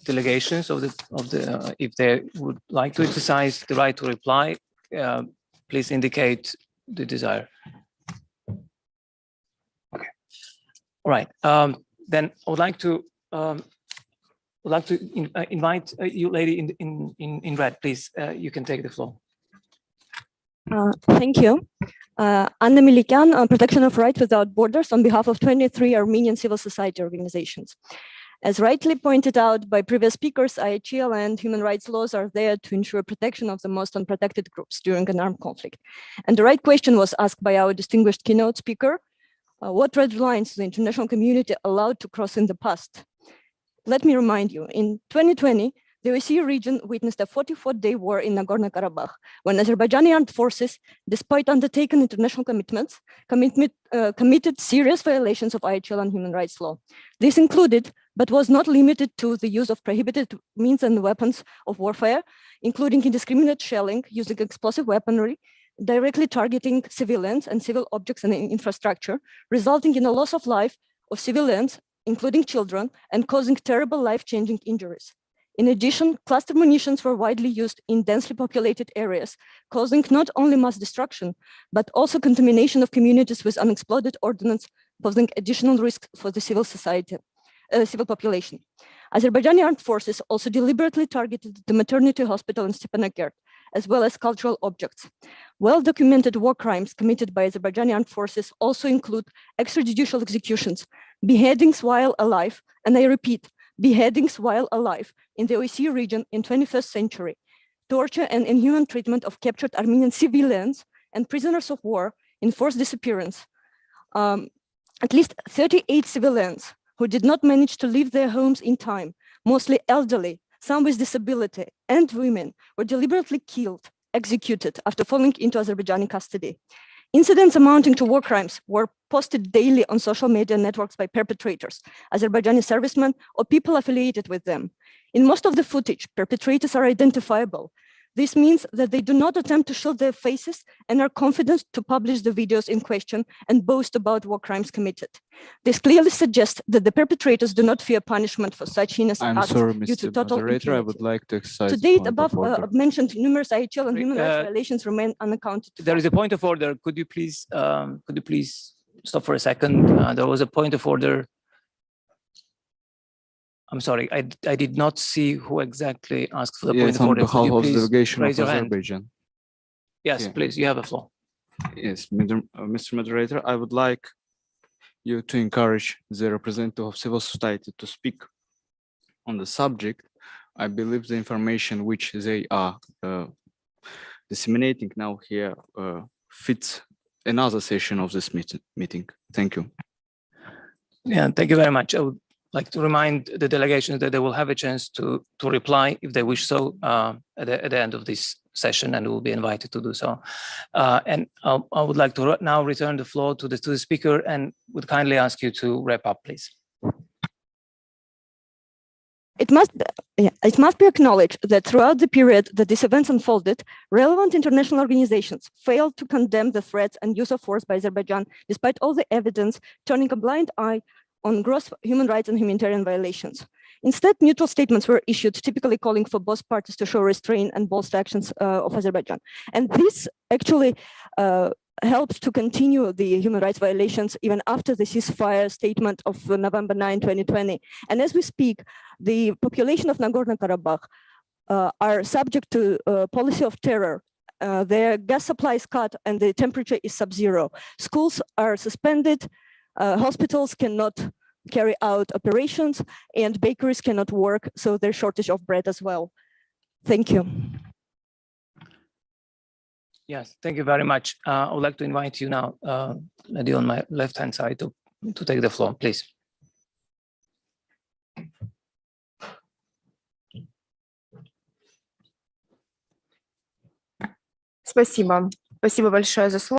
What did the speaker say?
delegations of the if they would like to exercise the right to reply, please indicate the desire. Okay. All right. Then I would like to invite you, lady in red. Please, you can take the floor. Thank you. Anna Melikian, Protection of Rights Without Borders, on behalf of 23 Armenian civil society organizations. As rightly pointed out by previous speakers, IHL and human rights laws are there to ensure protection of the most unprotected groups during an armed conflict. And the right question was asked by our distinguished keynote speaker: what red lines the international community allowed to cross in the past? Let me remind you, in 2020, the OSCE region witnessed a 44-day war in Nagorno Karabakh, when Azerbaijani armed forces, despite undertaken international commitments, committed serious violations of IHL and human rights law. This included, but was not limited to, the use of prohibited means and weapons of warfare, including indiscriminate shelling using explosive weaponry, directly targeting civilians and civil objects and infrastructure, resulting in a loss of life of civilians, including children, and causing terrible life-changing injuries. In addition, cluster munitions were widely used in densely populated areas, causing not only mass destruction, but also contamination of communities with unexploded ordnance, posing additional risk for the civil population. Azerbaijani armed forces also deliberately targeted the maternity hospital in Stepanakert, as well as cultural objects. Well-documented war crimes committed by Azerbaijani armed forces also include extrajudicial executions, beheadings while alive, and I repeat, beheadings while alive in the OSCE region in 21st century, torture and inhuman treatment of captured Armenian civilians and prisoners of war, enforced disappearance. At least 38 civilians who did not manage to leave their homes in time, mostly elderly, some with disability, and women, were deliberately killed, executed after falling into Azerbaijani custody. Incidents amounting to war crimes were posted daily on social media networks by perpetrators, Azerbaijani servicemen, or people affiliated with them. In most of the footage, perpetrators are identifiable. This means that they do not attempt to shield their faces and are confident to publish the videos in question and boast about war crimes committed. This clearly suggests that the perpetrators do not fear punishment for such heinous acts due to total impunity. I would like to exercise to date, above mentioned numerous IHL and human rights violations remain unaccounted for. There is a point of order. Could you please stop for a second? There was a point of order. I'm sorry, I did not see who exactly asked for the point of order. Could you please delegation raise your hand? Yes, please, you have the floor. Yes, Mr. Moderator, I would like you to encourage the representative of civil society to speak on the subject. I believe the information which they are disseminating now here fits another session of this meeting. Thank you. Yeah, thank you very much. I would like to remind the delegations that they will have a chance to reply if they wish so at the end of this session, and will be invited to do so. And I would like to now return the floor to the speaker and would kindly ask you to wrap up, please. It must be acknowledged that throughout the period that these events unfolded, relevant international organizations failed to condemn the threats and use of force by Azerbaijan, despite all the evidence, turning a blind eye on gross human rights and humanitarian violations. Instead, neutral statements were issued, typically calling for both parties to show restraint and bolster actions of Azerbaijan. And this actually helped to continue the human rights violations even after the ceasefire statement of November 9, 2020. And as we speak, the population of Nagorno-Karabakh are subject to policy of terror. Their gas supply is cut and the temperature is sub-zero. Schools are suspended, hospitals cannot carry out operations, and bakeries cannot work, so there's shortage of bread as well. Thank you. Yes, thank you very much. I would like to invite you now, lady on my left-hand side, to take the floor, please. Спасибо. Спасибо большое за слово.